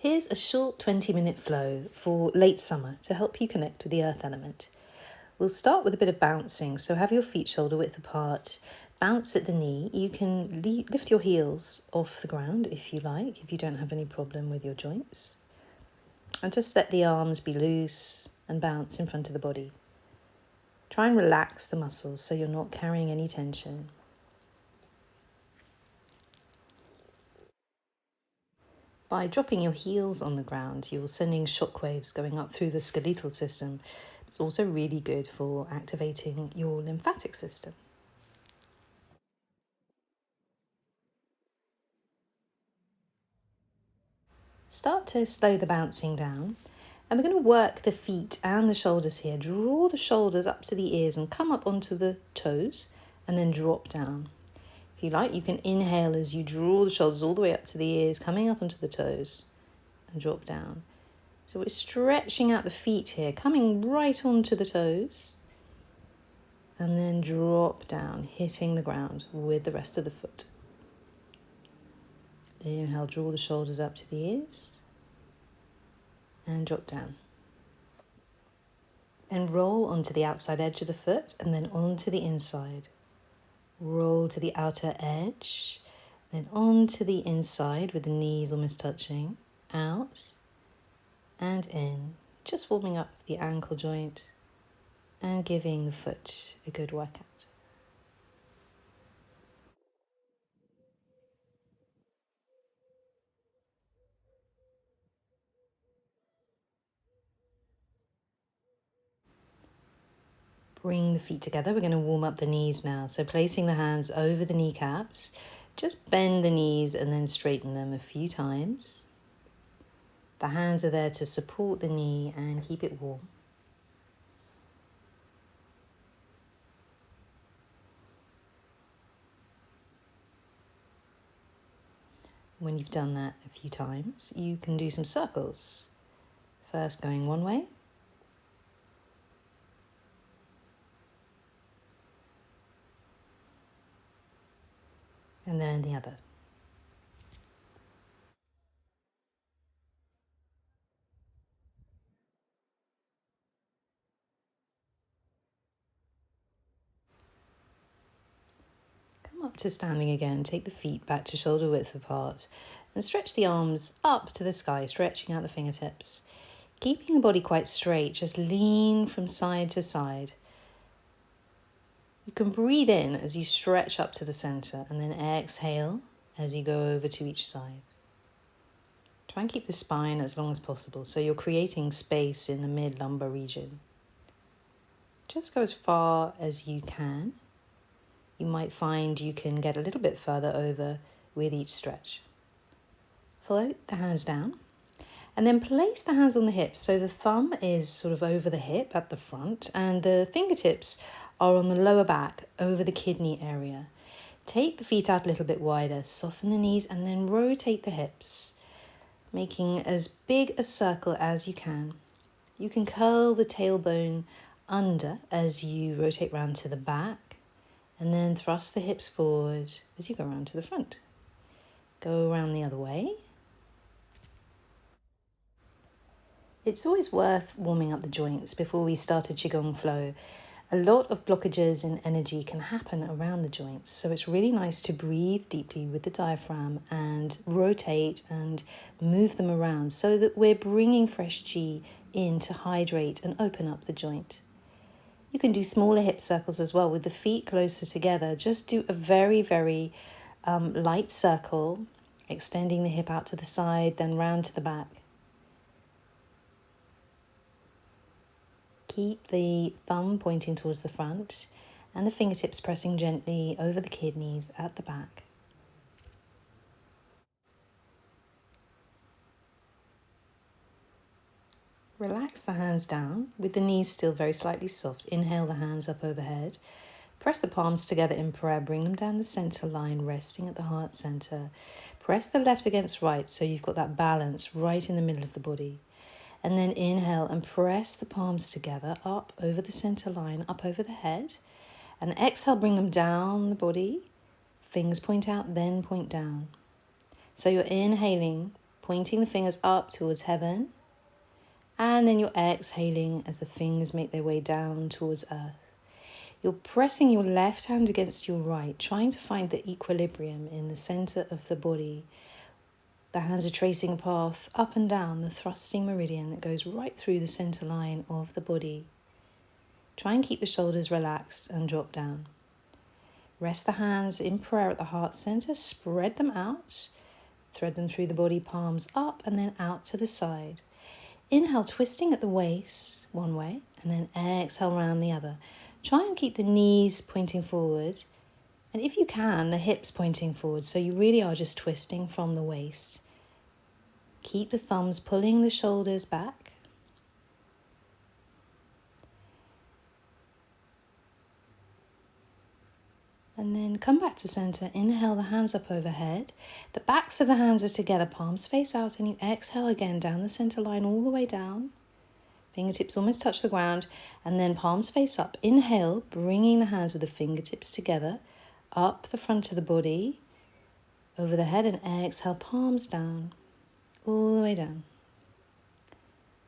Here's a short 20-minute flow for late summer to help you connect with the earth element. We'll start with a bit of bouncing, so have your feet shoulder width apart, bounce at the knee. You can lift your heels off the ground if you like, if you don't have any problem with your joints. And just let the arms be loose and bounce in front of the body. Try and relax the muscles so you're not carrying any tension. By dropping your heels on the ground, you're sending shockwaves going up through the skeletal system. It's also really good for activating your lymphatic system. Start to slow the bouncing down, and we're going to work the feet and the shoulders here. Draw the shoulders up to the ears and come up onto the toes, and then drop down. If you like, you can inhale as you draw the shoulders all the way up to the ears, coming up onto the toes, and drop down. So we're stretching out the feet here, coming right onto the toes, and then drop down, hitting the ground with the rest of the foot. Inhale, draw the shoulders up to the ears, and drop down. And roll onto the outside edge of the foot, and then onto the inside. Roll to the outer edge, then onto the inside with the knees almost touching, out and in, just warming up the ankle joint and giving the foot a good workout. Bring the feet together. We're going to warm up the knees now. So placing the hands over the kneecaps, just bend the knees and then straighten them a few times. The hands are there to support the knee and keep it warm. When you've done that a few times, you can do some circles. First going one way. And then the other. Come up to standing again. Take the feet back to shoulder width apart and stretch the arms up to the sky, stretching out the fingertips. Keeping the body quite straight, just lean from side to side. You can breathe in as you stretch up to the center and then exhale as you go over to each side. Try and keep the spine as long as possible so you're creating space in the mid-lumbar region. Just go as far as you can. You might find you can get a little bit further over with each stretch. Float the hands down and then place the hands on the hips. So the thumb is sort of over the hip at the front and the fingertips are on the lower back over the kidney area. Take the feet out a little bit wider, soften the knees and then rotate the hips, making as big a circle as you can. You can curl the tailbone under as you rotate round to the back and then thrust the hips forward as you go around to the front. Go around the other way. It's always worth warming up the joints before we start a Qigong flow. A lot of blockages in energy can happen around the joints, so it's really nice to breathe deeply with the diaphragm and rotate and move them around so that we're bringing fresh qi in to hydrate and open up the joint. You can do smaller hip circles as well with the feet closer together. Just do a very, very light circle, extending the hip out to the side, then round to the back. Keep the thumb pointing towards the front and the fingertips pressing gently over the kidneys at the back. Relax the hands down with the knees still very slightly soft. Inhale the hands up overhead. Press the palms together in prayer. Bring them down the center line, resting at the heart center. Press the left against right so you've got that balance right in the middle of the body. And then inhale and press the palms together up over the center line, up over the head. And exhale, bring them down the body. Fingers point out, then point down. So you're inhaling, pointing the fingers up towards heaven. And then you're exhaling as the fingers make their way down towards earth. You're pressing your left hand against your right, trying to find the equilibrium in the center of the body. The hands are tracing a path up and down the thrusting meridian that goes right through the center line of the body. Try and keep the shoulders relaxed and drop down. Rest the hands in prayer at the heart center, spread them out, thread them through the body, palms up and then out to the side. Inhale, twisting at the waist one way, and then exhale round the other. Try and keep the knees pointing forward, and if you can, the hips pointing forward, so you really are just twisting from the waist. Keep the thumbs pulling the shoulders back. And then come back to center. Inhale, the hands up overhead. The backs of the hands are together, palms face out, and you exhale again down the center line all the way down. Fingertips almost touch the ground, and then palms face up. Inhale, bringing the hands with the fingertips together, up the front of the body, over the head, and exhale, palms down, all the way down.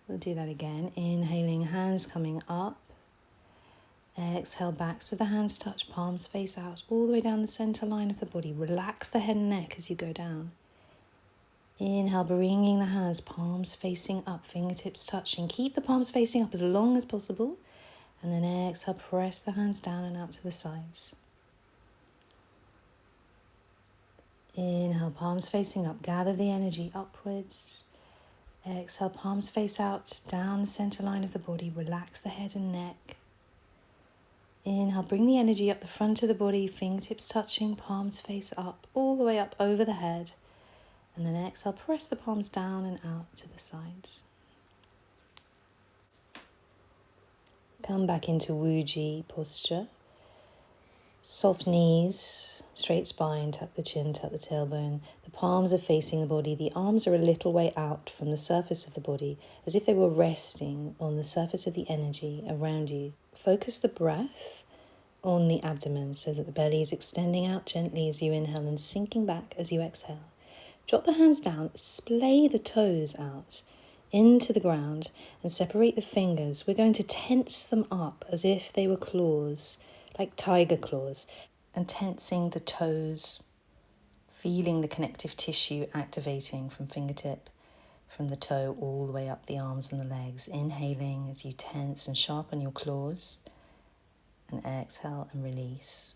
We'll do that again. Inhaling, hands coming up. Exhale, backs of the hands touch, palms face out, all the way down the center line of the body. Relax the head and neck as you go down. Inhale, bringing the hands, palms facing up, fingertips touching. Keep the palms facing up as long as possible. And then exhale, press the hands down and out to the sides. Inhale, palms facing up, gather the energy upwards. Exhale, palms face out, down the center line of the body. Relax the head and neck. Inhale, bring the energy up the front of the body, fingertips touching, palms face up, all the way up over the head. And then exhale, press the palms down and out to the sides. Come back into Wuji posture. Soft knees, straight spine, tuck the chin, tuck the tailbone. The palms are facing the body. The arms are a little way out from the surface of the body, as if they were resting on the surface of the energy around you. Focus the breath on the abdomen so that the belly is extending out gently as you inhale and sinking back as you exhale. Drop the hands down, splay the toes out into the ground and separate the fingers. We're going to tense them up as if they were claws, like tiger claws, and tensing the toes, feeling the connective tissue activating from fingertip, from the toe all the way up the arms and the legs. Inhaling as you tense and sharpen your claws, and exhale and release.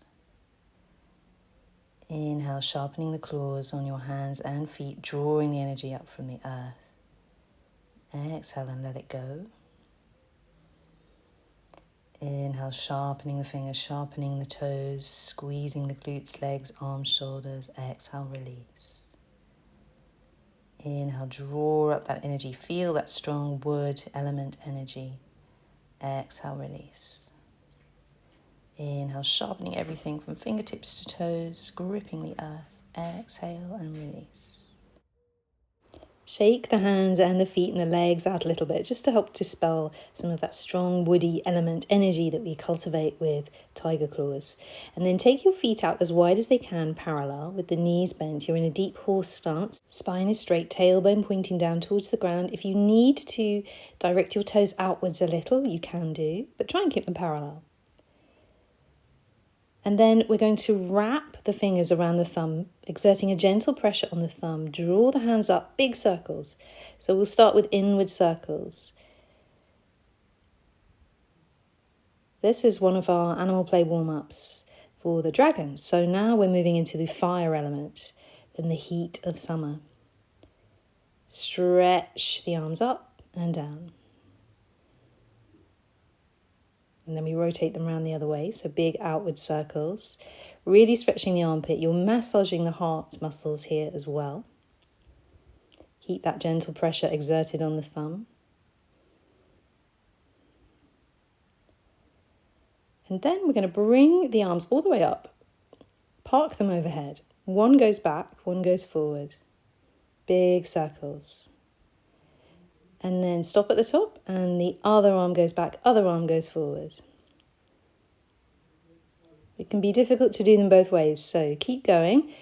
Inhale, sharpening the claws on your hands and feet, drawing the energy up from the earth. Exhale and let it go. Inhale, sharpening the fingers, sharpening the toes, squeezing the glutes, legs, arms, shoulders. Exhale, release. Inhale, draw up that energy. Feel that strong wood element energy. Exhale, release. Inhale, sharpening everything from fingertips to toes, gripping the earth. Exhale and release. Shake the hands and the feet and the legs out a little bit just to help dispel some of that strong woody element energy that we cultivate with tiger claws. And then take your feet out as wide as they can, parallel with the knees bent. You're in a deep horse stance. Spine is straight, tailbone pointing down towards the ground. If you need to direct your toes outwards a little, you can do, but try and keep them parallel. And then we're going to wrap the fingers around the thumb, exerting a gentle pressure on the thumb. Draw the hands up, big circles. So we'll start with inward circles. This is one of our animal play warm-ups for the dragons. So now we're moving into the fire element in the heat of summer. Stretch the arms up and down. And then we rotate them around the other way, so big outward circles. Really stretching the armpit. You're massaging the heart muscles here as well. Keep that gentle pressure exerted on the thumb. And then we're going to bring the arms all the way up. Park them overhead. One goes back, one goes forward. Big circles. And then stop at the top, and the other arm goes back, other arm goes forward. It can be difficult to do them both ways, so keep going.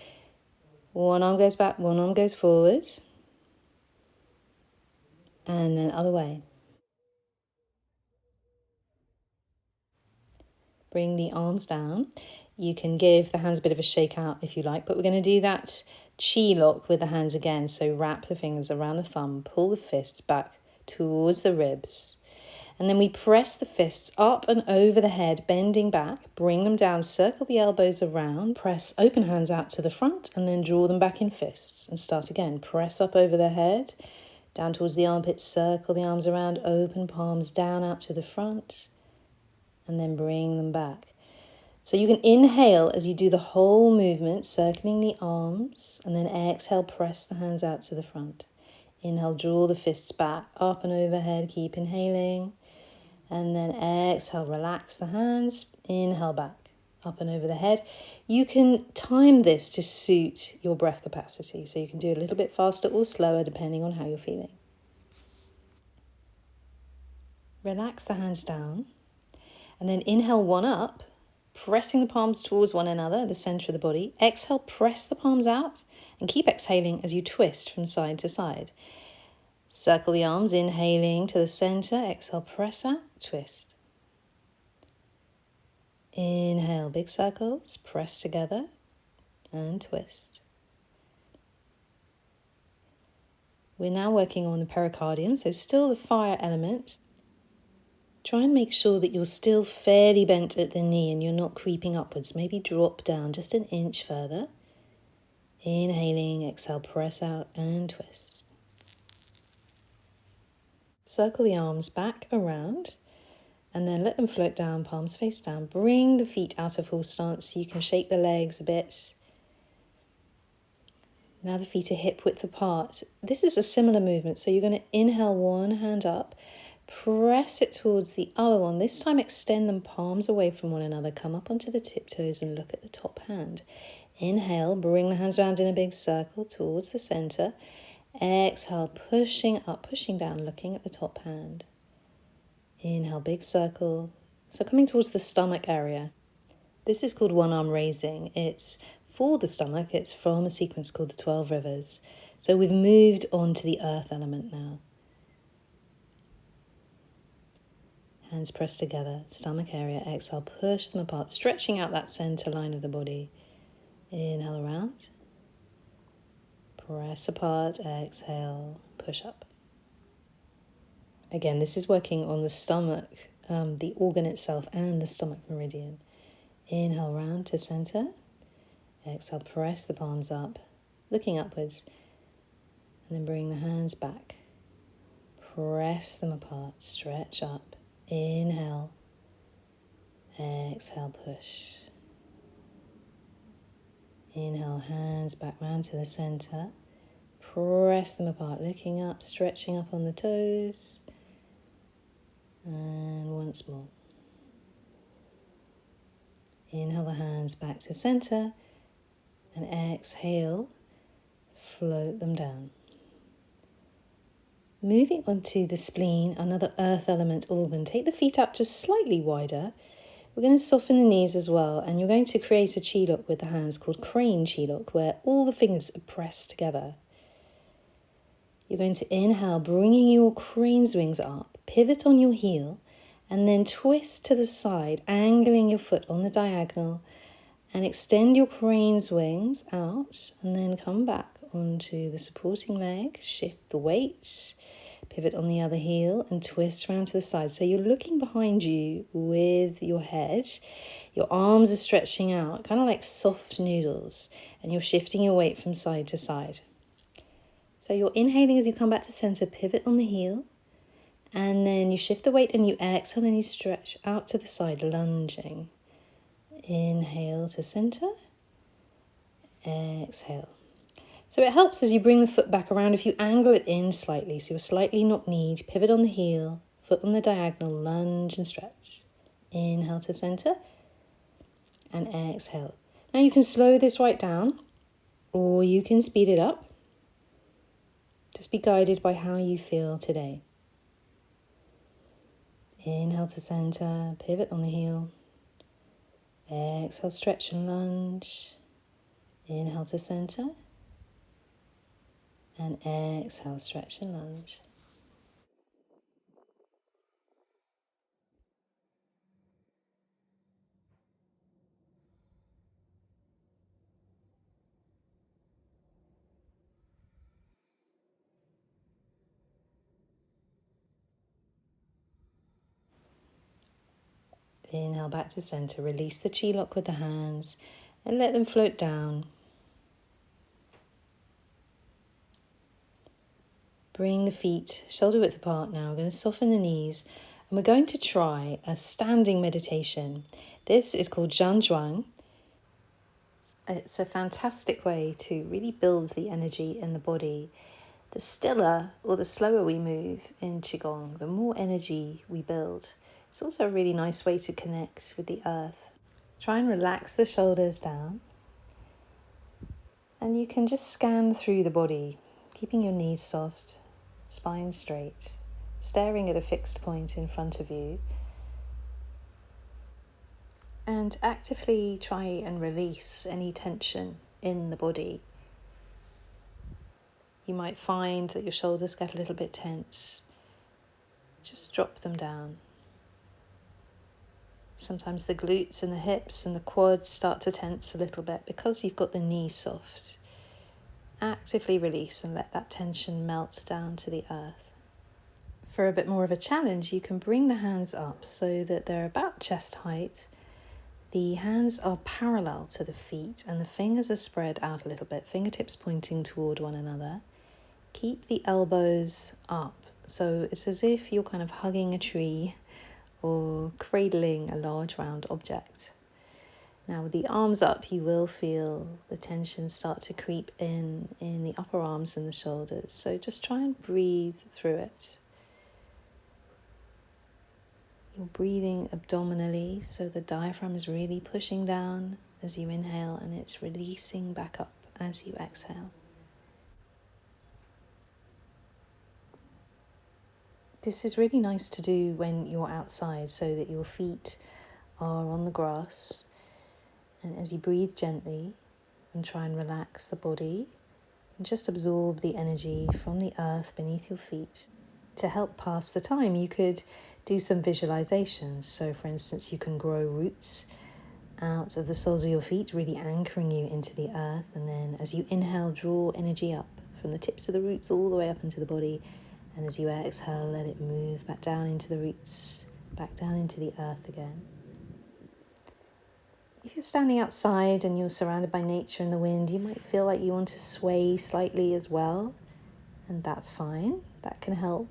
One arm goes back, one arm goes forward. And then other way. Bring the arms down. You can give the hands a bit of a shake out if you like, but we're going to do that chi lock with the hands again. So wrap the fingers around the thumb, pull the fists back towards the ribs. And then we press the fists up and over the head, bending back, bring them down, circle the elbows around, press open hands out to the front, and then draw them back in fists. And start again. Press up over the head, down towards the armpits, circle the arms around, open palms down out to the front, and then bring them back. So you can inhale as you do the whole movement, circling the arms, and then exhale, press the hands out to the front. Inhale, draw the fists back, up and overhead, keep inhaling. And then exhale, relax the hands, inhale back, up and over the head. You can time this to suit your breath capacity. So you can do it a little bit faster or slower depending on how you're feeling. Relax the hands down. And then inhale one up, pressing the palms towards one another, the center of the body. Exhale, press the palms out and keep exhaling as you twist from side to side. Circle the arms, inhaling to the center. Exhale, press out, twist. Inhale, big circles, press together and twist. We're now working on the pericardium, so still the fire element. Try and make sure that you're still fairly bent at the knee and you're not creeping upwards. Maybe drop down just an inch further. Inhaling, exhale, press out and twist. Circle the arms back around and then let them float down, palms face down. Bring the feet out of horse stance so you can shake the legs a bit. Now the feet are hip width apart. This is a similar movement, so you're going to inhale one hand up, press it towards the other one. This time extend them palms away from one another. Come up onto the tiptoes and look at the top hand. Inhale, bring the hands around in a big circle towards the center. Exhale, pushing up, pushing down, looking at the top hand. Inhale, big circle. So coming towards the stomach area. This is called one arm raising. It's for the stomach. It's from a sequence called the 12 rivers. So we've moved on to the earth element now. Hands pressed together, stomach area. Exhale, push them apart, stretching out that center line of the body. Inhale around. Press apart, exhale, push up. Again, this is working on the stomach, the organ itself, and the stomach meridian. Inhale round to center. Exhale, press the palms up, looking upwards. And then bring the hands back. Press them apart, stretch up. Inhale. Exhale, push. Inhale, hands back round to the center. Press them apart, looking up, stretching up on the toes. And once more. Inhale the hands back to center. And exhale, float them down. Moving on to the spleen, another earth element organ. Take the feet up just slightly wider. We're going to soften the knees as well, and you're going to create a chi lock with the hands called crane chi lock, where all the fingers are pressed together. You're going to inhale, bringing your crane's wings up, pivot on your heel, and then twist to the side, angling your foot on the diagonal, and extend your crane's wings out, and then come back onto the supporting leg, shift the weight, pivot on the other heel, and twist around to the side. So you're looking behind you with your head, your arms are stretching out, kind of like soft noodles, and you're shifting your weight from side to side. So you're inhaling as you come back to center, pivot on the heel, and then you shift the weight and you exhale and you stretch out to the side, lunging. Inhale to center, exhale. So it helps as you bring the foot back around if you angle it in slightly, so you're slightly knock-kneed, pivot on the heel, foot on the diagonal, lunge and stretch. Inhale to center, and exhale. Now you can slow this right down, or you can speed it up. Just be guided by how you feel today. Inhale to center, pivot on the heel. Exhale, stretch and lunge. Inhale to center. And exhale, stretch and lunge. Inhale back to center. Release the chi lock with the hands and let them float down. Bring the feet shoulder width apart now. We're going to soften the knees and we're going to try a standing meditation. This is called Zhan Zhuang. It's a fantastic way to really build the energy in the body. The stiller or the slower we move in Qigong, the more energy we build. It's also a really nice way to connect with the earth. Try and relax the shoulders down. And you can just scan through the body, keeping your knees soft, spine straight, staring at a fixed point in front of you. And actively try and release any tension in the body. You might find that your shoulders get a little bit tense. Just drop them down. Sometimes the glutes and the hips and the quads start to tense a little bit because you've got the knees soft. Actively release and let that tension melt down to the earth. For a bit more of a challenge, you can bring the hands up so that they're about chest height. The hands are parallel to the feet and the fingers are spread out a little bit, fingertips pointing toward one another. Keep the elbows up, so it's as if you're kind of hugging a tree or cradling a large round object. Now with the arms up, you will feel the tension start to creep in the upper arms and the shoulders, so just try and breathe through it. You're breathing abdominally, so the diaphragm is really pushing down as you inhale and it's releasing back up as you exhale. This is really nice to do when you're outside so that your feet are on the grass. And as you breathe gently and try and relax the body and just absorb the energy from the earth beneath your feet. To help pass the time, you could do some visualizations. So for instance, you can grow roots out of the soles of your feet, really anchoring you into the earth. And then as you inhale, draw energy up from the tips of the roots all the way up into the body. And as you exhale, let it move back down into the roots, back down into the earth again. If you're standing outside and you're surrounded by nature and the wind, you might feel like you want to sway slightly as well. And that's fine. That can help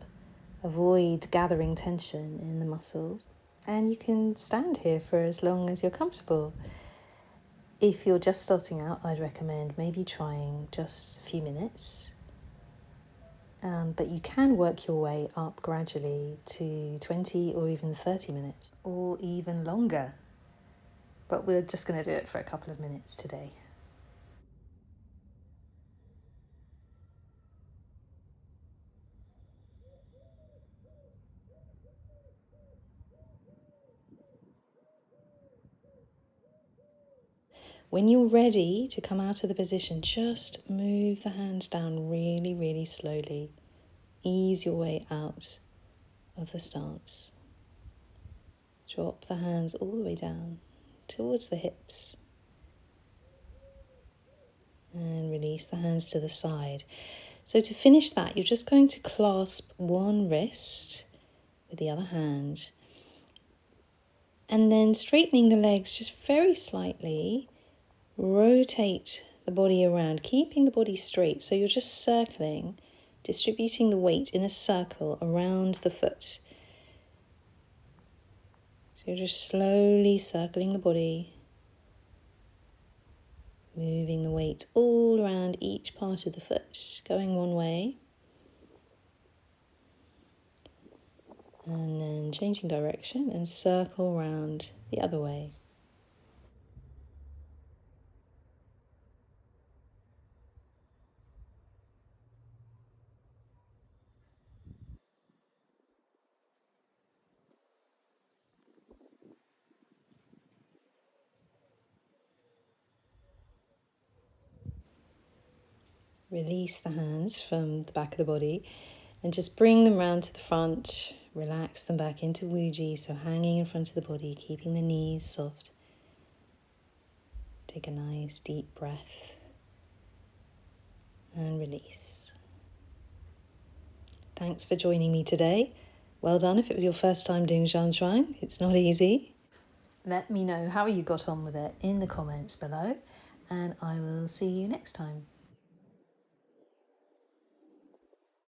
avoid gathering tension in the muscles. And you can stand here for as long as you're comfortable. If you're just starting out, I'd recommend maybe trying just a few minutes. But you can work your way up gradually to 20 or even 30 minutes, or even longer. But we're just going to do it for a couple of minutes today. When you're ready to come out of the position, just move the hands down really, really slowly. Ease your way out of the stance. Drop the hands all the way down towards the hips. And release the hands to the side. So to finish that, you're just going to clasp one wrist with the other hand. And then straightening the legs just very slightly, rotate the body around, keeping the body straight. So you're just circling, distributing the weight in a circle around the foot. So you're just slowly circling the body, moving the weight all around each part of the foot, going one way. And then changing direction and circle around the other way. Release the hands from the back of the body and just bring them round to the front. Relax them back into Wuji, so hanging in front of the body, keeping the knees soft. Take a nice deep breath and release. Thanks for joining me today. Well done if it was your first time doing Zhan Zhuang. It's not easy. Let me know how you got on with it in the comments below, and I will see you next time.